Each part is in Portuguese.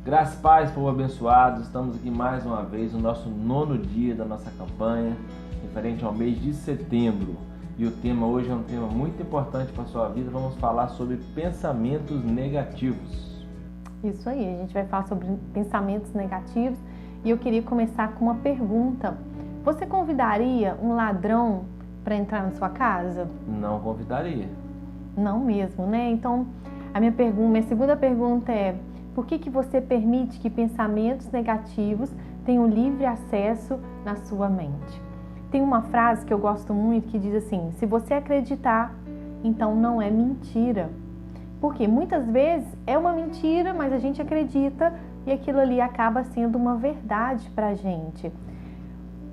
Graças e paz, povo abençoado, estamos aqui mais uma vez no nosso 9º dia da nossa campanha, referente ao mês de setembro. E o tema hoje é um tema muito importante para a sua vida, vamos falar sobre pensamentos negativos. Isso aí, a gente vai falar sobre pensamentos negativos e eu queria começar com uma pergunta. Você convidaria um ladrão para entrar na sua casa? Não convidaria. Não mesmo, né? Então, minha segunda pergunta é: por que você permite que pensamentos negativos tenham livre acesso na sua mente? Tem uma frase que eu gosto muito que diz assim: se você acreditar, então não é mentira. Porque muitas vezes é uma mentira, mas a gente acredita e aquilo ali acaba sendo uma verdade pra gente.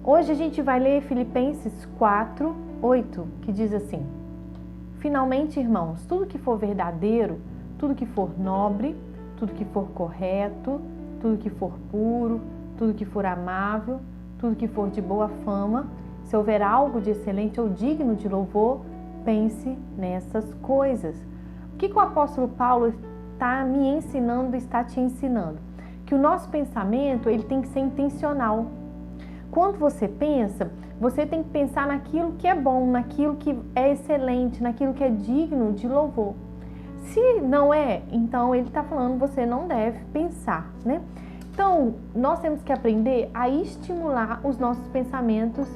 Hoje a gente vai ler Filipenses 4:8, que diz assim: finalmente, irmãos, tudo que for verdadeiro, tudo que for nobre, tudo que for correto, tudo que for puro, tudo que for amável, tudo que for de boa fama, se houver algo de excelente ou digno de louvor, pense nessas coisas. O que o apóstolo Paulo está me ensinando, está te ensinando? Que o nosso pensamento ele tem que ser intencional. Quando você pensa, você tem que pensar naquilo que é bom, naquilo que é excelente, naquilo que é digno de louvor. Se não é, então ele está falando você não deve pensar, né? Então, nós temos que aprender a estimular os nossos pensamentos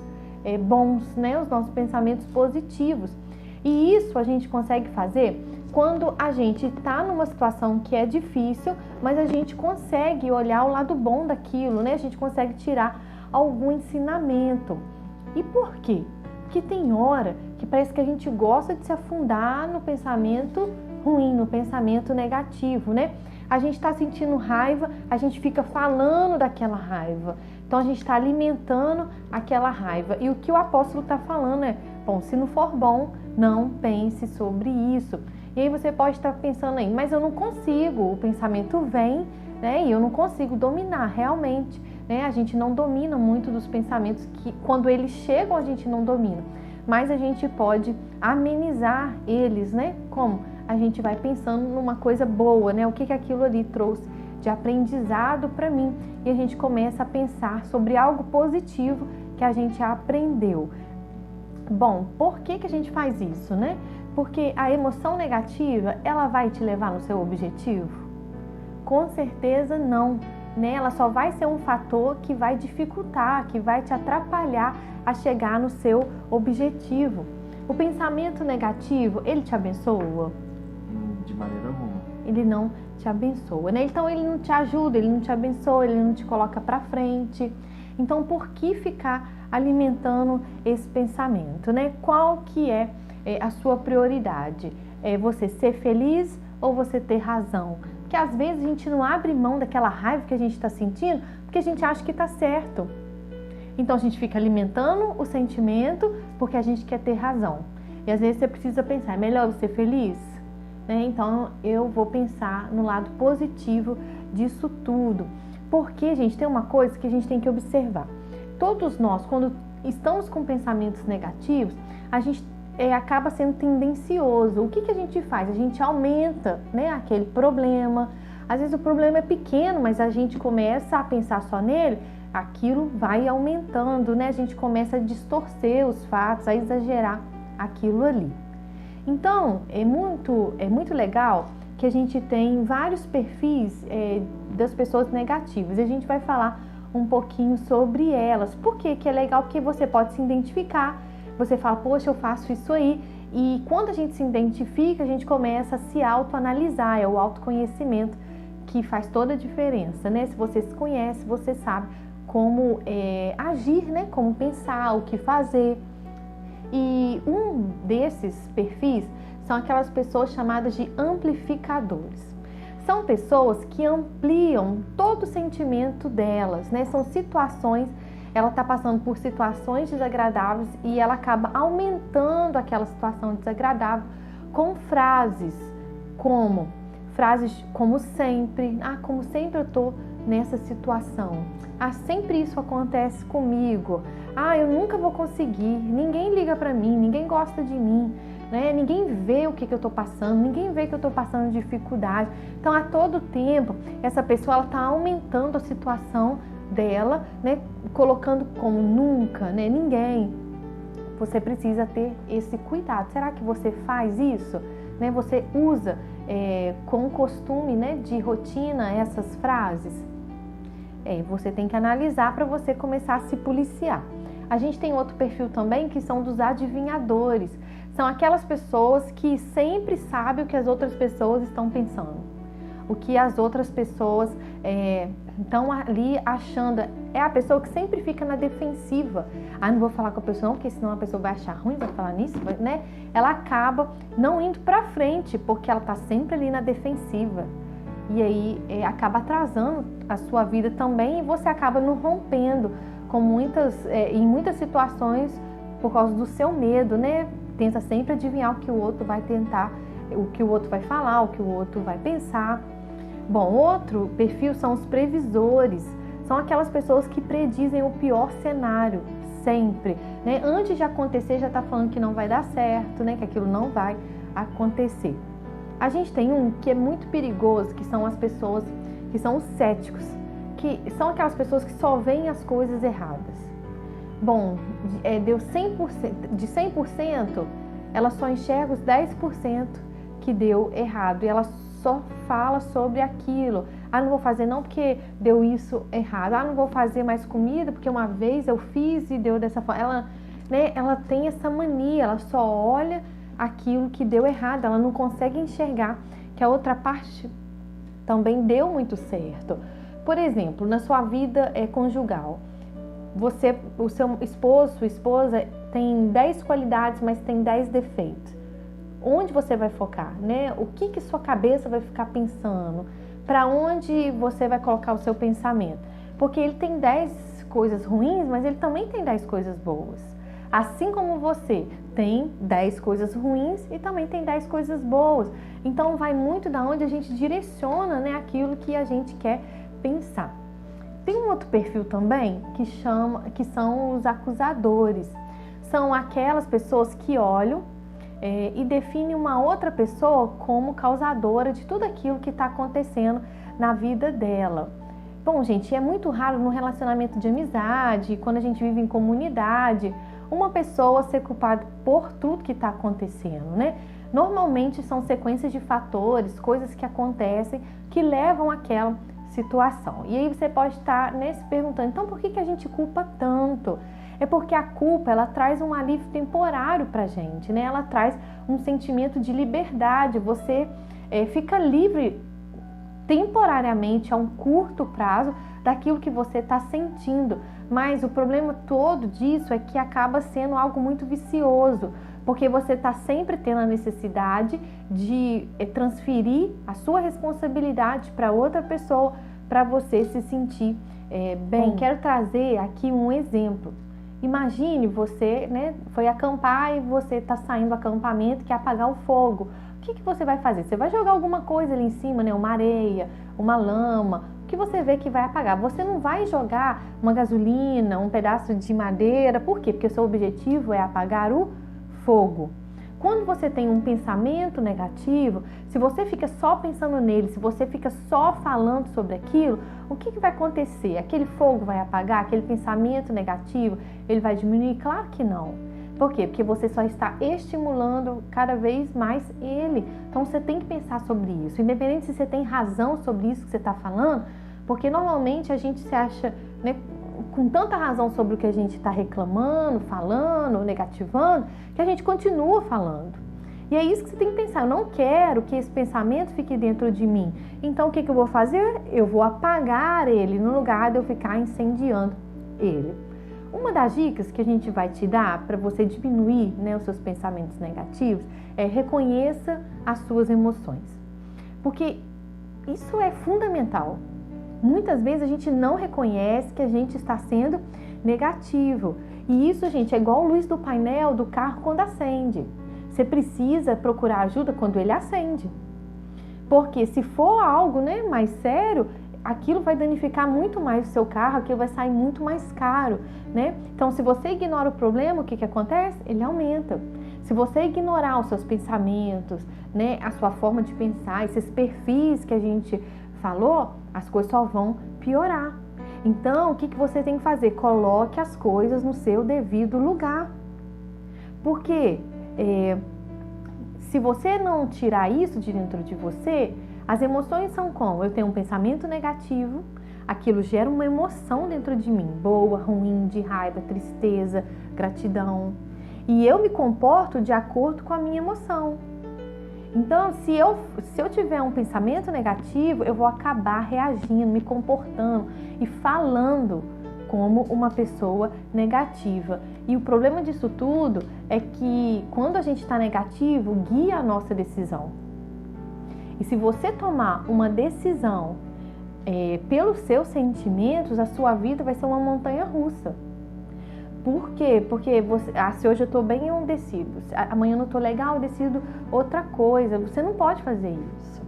bons, né? Os nossos pensamentos positivos. E isso a gente consegue fazer quando a gente está numa situação que é difícil, mas a gente consegue olhar o lado bom daquilo, né? A gente consegue tirar algum ensinamento. E por quê? Porque tem hora que parece que a gente gosta de se afundar no pensamento ruim, no pensamento negativo, né? A gente está sentindo raiva, a gente fica falando daquela raiva. Então a gente está alimentando aquela raiva. E o que o apóstolo está falando é: bom, se não for bom, não pense sobre isso. E aí você pode estar pensando aí, mas eu não consigo, o pensamento vem, né? E eu não consigo dominar realmente, né? A gente não domina muito dos pensamentos que quando eles chegam a gente não domina. Mas a gente pode amenizar eles, né? Como? A gente vai pensando numa coisa boa, né? O que aquilo ali trouxe de aprendizado para mim. E a gente começa a pensar sobre algo positivo que a gente aprendeu. Bom, por que a gente faz isso, né? Porque a emoção negativa, ela vai te levar no seu objetivo? Com certeza não, né? Ela só vai ser um fator que vai dificultar, que vai te atrapalhar a chegar no seu objetivo. O pensamento negativo, ele te abençoa? De maneira alguma. Ele não te abençoa, né? Então ele não te ajuda, ele não te abençoa, ele não te coloca para frente. Então por que ficar alimentando esse pensamento, né? Qual que é a sua prioridade? É você ser feliz ou você ter razão? Porque às vezes a gente não abre mão daquela raiva que a gente está sentindo porque a gente acha que está certo. Então a gente fica alimentando o sentimento porque a gente quer ter razão. E às vezes você precisa pensar: é melhor eu ser feliz? Então eu vou pensar no lado positivo disso tudo. Porque, gente, tem uma coisa que a gente tem que observar. Todos nós, quando estamos com pensamentos negativos, a gente acaba sendo tendencioso. O que a gente faz? A gente aumenta, né, aquele problema. Às vezes o problema é pequeno, mas a gente começa a pensar só nele, aquilo vai aumentando, né? A gente começa a distorcer os fatos, a exagerar aquilo ali. Então, é muito legal que a gente tem vários perfis das pessoas negativas. E a gente vai falar um pouquinho sobre elas. Por que é legal? Porque você pode se identificar. Você fala: poxa, eu faço isso aí. E quando a gente se identifica, a gente começa a se autoanalisar. É o autoconhecimento que faz toda a diferença, né? Se você se conhece, você sabe como agir, né? Como pensar, o que fazer. E um desses perfis são aquelas pessoas chamadas de amplificadores. São pessoas que ampliam todo o sentimento delas, né? São situações, ela está passando por situações desagradáveis e ela acaba aumentando aquela situação desagradável com frases como sempre, como sempre eu estou nessa situação, sempre isso acontece comigo, eu nunca vou conseguir, ninguém liga para mim, ninguém gosta de mim, né? Ninguém vê o que eu estou passando, ninguém vê que eu estou passando dificuldade. Então, a todo tempo, essa pessoa está aumentando a situação dela, né? Colocando como nunca, né? Ninguém. Você precisa ter esse cuidado. Será que você faz isso? Né? Você usa com costume, né, de rotina essas frases? Você tem que analisar para você começar a se policiar. A gente tem outro perfil também que são dos adivinhadores. São aquelas pessoas que sempre sabem o que as outras pessoas estão pensando. O que as outras pessoas estão ali achando. É a pessoa que sempre fica na defensiva. Não vou falar com a pessoa não, porque senão a pessoa vai achar ruim, vai falar nisso, né? Ela acaba não indo para frente, porque ela está sempre ali na defensiva. E aí acaba atrasando a sua vida também e você acaba não rompendo em muitas situações por causa do seu medo, né? Tenta sempre adivinhar o que o outro vai tentar, o que o outro vai falar, o que o outro vai pensar. Bom, outro perfil são os previsores. São aquelas pessoas que predizem o pior cenário, sempre, né? Antes de acontecer já está falando que não vai dar certo, né? Que aquilo não vai acontecer. A gente tem um que é muito perigoso, que são as pessoas que são os céticos, que são aquelas pessoas que só veem as coisas erradas. Bom, deu 100%, de 100%, ela só enxerga os 10% que deu errado e ela só fala sobre aquilo. Não vou fazer não porque deu isso errado. Não vou fazer mais comida porque uma vez eu fiz e deu dessa forma. Ela tem essa mania, ela só olha aquilo que deu errado, ela não consegue enxergar que a outra parte também deu muito certo. Por exemplo, na sua vida conjugal, o seu esposo, sua esposa tem 10 qualidades, mas tem 10 defeitos. Onde você vai focar, né? O que sua cabeça vai ficar pensando? Para onde você vai colocar o seu pensamento? Porque ele tem 10 coisas ruins, mas ele também tem 10 coisas boas. Assim como você tem 10 coisas ruins e também tem 10 coisas boas. Então vai muito da onde a gente direciona, né, aquilo que a gente quer pensar. Tem um outro perfil também que são os acusadores. São aquelas pessoas que olham e definem uma outra pessoa como causadora de tudo aquilo que está acontecendo na vida dela. Bom, gente, é muito raro no relacionamento de amizade, quando a gente vive em comunidade, uma pessoa ser culpada por tudo que está acontecendo, né? Normalmente são sequências de fatores, coisas que acontecem que levam àquela situação. E aí você pode estar se perguntando, então por que a gente culpa tanto? É porque a culpa, ela traz um alívio temporário pra gente, né? Ela traz um sentimento de liberdade, você fica livre temporariamente, a um curto prazo, daquilo que você está sentindo. Mas o problema todo disso é que acaba sendo algo muito vicioso, porque você está sempre tendo a necessidade de transferir a sua responsabilidade para outra pessoa, para você se sentir bem. Quero trazer aqui um exemplo. Imagine você, foi acampar e você está saindo do acampamento e quer apagar o fogo. O que você vai fazer? Você vai jogar alguma coisa ali em cima, uma areia, uma lama, o que você vê que vai apagar. Você não vai jogar uma gasolina, um pedaço de madeira. Por quê? Porque o seu objetivo é apagar o fogo. Quando você tem um pensamento negativo, se você fica só pensando nele, se você fica só falando sobre aquilo, o que vai acontecer? Aquele fogo vai apagar? Aquele pensamento negativo, ele vai diminuir? Claro que não. Por quê? Porque você só está estimulando cada vez mais ele. Então você tem que pensar sobre isso, independente se você tem razão sobre isso que você está falando, porque normalmente a gente se acha, com tanta razão sobre o que a gente está reclamando, falando, negativando, que a gente continua falando. E é isso que você tem que pensar. Eu não quero que esse pensamento fique dentro de mim. Então o que eu vou fazer? Eu vou apagar ele no lugar de eu ficar incendiando ele. Uma das dicas que a gente vai te dar para você diminuir os seus pensamentos negativos é reconheça as suas emoções. Porque isso é fundamental. Muitas vezes a gente não reconhece que a gente está sendo negativo. E isso, gente, é igual a luz do painel do carro quando acende. Você precisa procurar ajuda quando ele acende. Porque se for algo mais sério, aquilo vai danificar muito mais o seu carro, aquilo vai sair muito mais caro, Então, se você ignora o problema, o que acontece? Ele aumenta. Se você ignorar os seus pensamentos, né, a sua forma de pensar, esses perfis que a gente falou, as coisas só vão piorar. Então, o que você tem que fazer? Coloque as coisas no seu devido lugar. Porque se você não tirar isso de dentro de você, as emoções são como? Eu tenho um pensamento negativo, aquilo gera uma emoção dentro de mim, boa, ruim, de raiva, tristeza, gratidão. E eu me comporto de acordo com a minha emoção. Então, se eu tiver um pensamento negativo, eu vou acabar reagindo, me comportando e falando como uma pessoa negativa. E o problema disso tudo é que quando a gente está negativo, guia a nossa decisão. E se você tomar uma decisão pelos seus sentimentos, a sua vida vai ser uma montanha russa. Por quê? Porque se hoje eu estou bem, eu decido. Amanhã eu não estou legal, eu decido outra coisa. Você não pode fazer isso.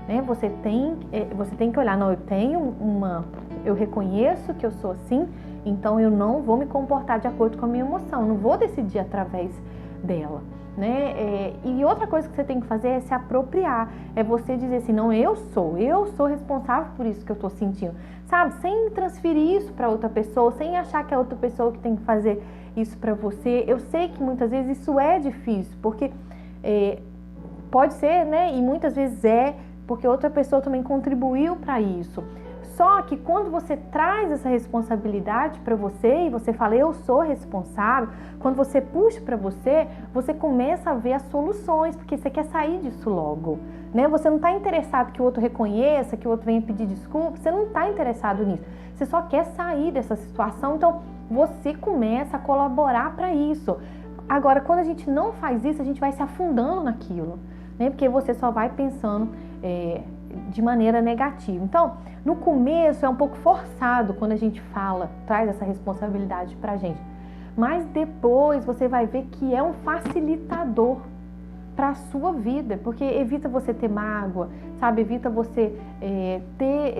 Né? Você tem que olhar, não, eu reconheço que eu sou assim, então eu não vou me comportar de acordo com a minha emoção, não vou decidir através dela. Né? E outra coisa que você tem que fazer é se apropriar, é você dizer assim, não, eu sou responsável por isso que eu estou sentindo, sabe? Sem transferir isso para outra pessoa, sem achar que é outra pessoa que tem que fazer isso para você. Eu sei que muitas vezes isso é difícil, porque pode ser, né? E muitas vezes porque outra pessoa também contribuiu para isso. Só que quando você traz essa responsabilidade para você e você fala, eu sou responsável, quando você puxa para você, você começa a ver as soluções, porque você quer sair disso logo. Né? Você não está interessado que o outro reconheça, que o outro venha pedir desculpa, você não está interessado nisso. Você só quer sair dessa situação, então você começa a colaborar para isso. Agora, quando a gente não faz isso, a gente vai se afundando naquilo, né? Porque você só vai pensando de maneira negativa. Então, no começo é um pouco forçado quando a gente traz essa responsabilidade pra gente. Mas depois você vai ver que é um facilitador para a sua vida, porque evita você ter mágoa, sabe? Evita você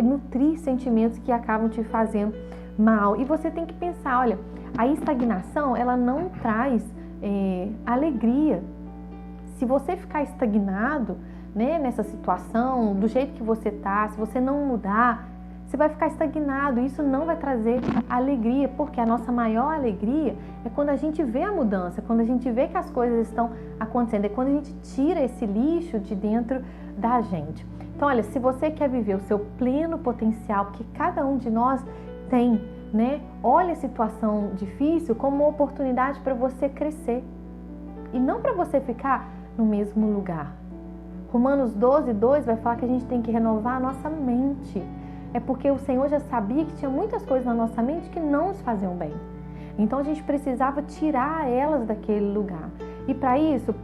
nutrir sentimentos que acabam te fazendo mal. E você tem que pensar, olha, a estagnação, ela não traz alegria. Se você ficar estagnado, né, nessa situação, do jeito que você está, se você não mudar, você vai ficar estagnado. Isso não vai trazer alegria, porque a nossa maior alegria é quando a gente vê a mudança, quando a gente vê que as coisas estão acontecendo, é quando a gente tira esse lixo de dentro da gente. Então, olha, se você quer viver o seu pleno potencial, que cada um de nós tem, né, olha a situação difícil como uma oportunidade para você crescer e não para você ficar no mesmo lugar. Romanos 12:2 vai falar que a gente tem que renovar a nossa mente. É porque o Senhor já sabia que tinha muitas coisas na nossa mente que não nos faziam bem. Então a gente precisava tirar elas daquele lugar. E para isso,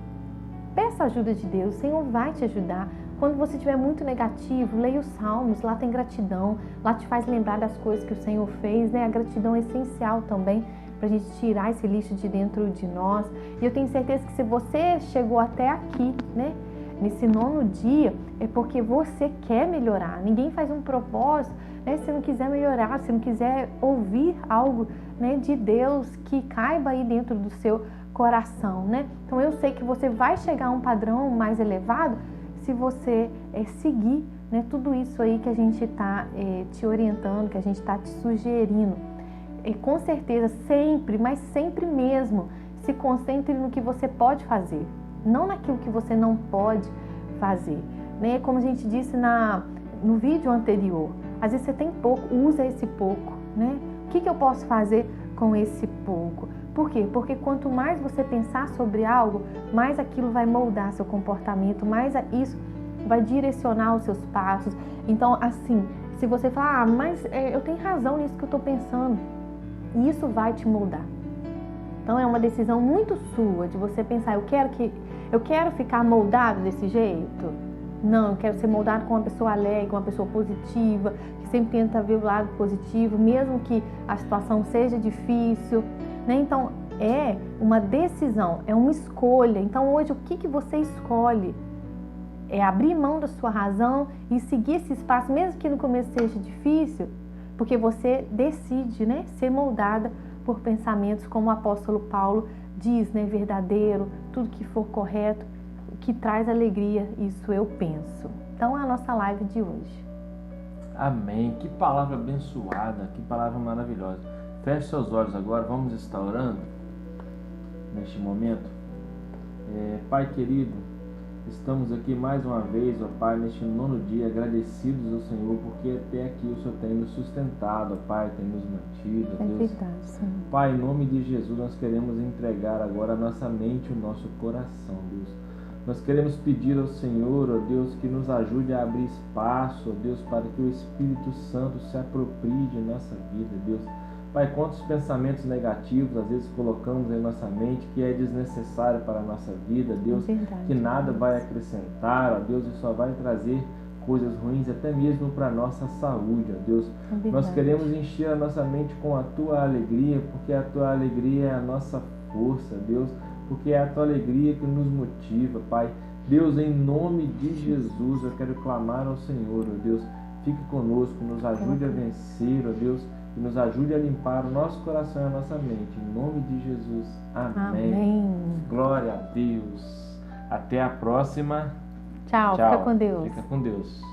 peça a ajuda de Deus, o Senhor vai te ajudar. Quando você estiver muito negativo, leia os Salmos, lá tem gratidão, lá te faz lembrar das coisas que o Senhor fez, né? A gratidão é essencial também para a gente tirar esse lixo de dentro de nós. E eu tenho certeza que se você chegou até aqui, né, nesse 9º dia, é porque você quer melhorar. Ninguém faz um propósito, né, se não quiser melhorar, se não quiser ouvir algo, né, de Deus que caiba aí dentro do seu coração, né? Então eu sei que você vai chegar a um padrão mais elevado se você seguir, né, tudo isso aí que a gente está te orientando, que a gente está te sugerindo. Com certeza, sempre, mas sempre mesmo, se concentre no que você pode fazer, não naquilo que você não pode fazer, né? Como a gente disse no vídeo anterior, às vezes você tem pouco, usa esse pouco, né? O que eu posso fazer com esse pouco? Por quê? Porque quanto mais você pensar sobre algo, mais aquilo vai moldar seu comportamento, mais isso vai direcionar os seus passos. Então, assim, se você falar, mas eu tenho razão nisso que eu estou pensando, isso vai te moldar. Então é uma decisão muito sua de você pensar, eu quero ficar moldado desse jeito? Não, eu quero ser moldado com uma pessoa alegre, uma pessoa positiva, que sempre tenta ver o lado positivo, mesmo que a situação seja difícil, né? Então é uma decisão, é uma escolha. Então hoje o que você escolhe? É abrir mão da sua razão e seguir esse espaço, mesmo que no começo seja difícil, porque você decide, né, ser moldada por pensamentos, como o apóstolo Paulo diz, né, verdadeiro, tudo que for correto, que traz alegria, isso eu penso. Então é a nossa live de hoje. Amém. Que palavra abençoada, que palavra maravilhosa. Feche seus olhos agora, vamos estar orando neste momento. Pai querido, estamos aqui mais uma vez, ó Pai, neste 9º dia, agradecidos ao Senhor, porque até aqui o Senhor tem nos sustentado, ó Pai, tem nos mantido, ó Deus. Verdade, Senhor. Pai, em nome de Jesus, nós queremos entregar agora a nossa mente, o nosso coração, Deus. Nós queremos pedir ao Senhor, ó Deus, que nos ajude a abrir espaço, ó Deus, para que o Espírito Santo se aproprie de nossa vida, Deus. Pai, quantos pensamentos negativos às vezes colocamos em nossa mente que é desnecessário para a nossa vida, Deus, Verdade, que nada vai acrescentar, ó Deus, e só vai trazer coisas ruins, até mesmo para a nossa saúde, ó Deus. Verdade. Nós queremos encher a nossa mente com a Tua alegria, porque a Tua alegria é a nossa força, Deus, porque é a Tua alegria que nos motiva, Pai. Deus, em nome de Jesus, eu quero clamar ao Senhor, ó Deus, fique conosco, nos ajude a vencer, ó Deus, e nos ajude a limpar o nosso coração e a nossa mente. Em nome de Jesus. Amém. Amém. Glória a Deus. Até a próxima. Tchau. Fica com Deus. Fica com Deus.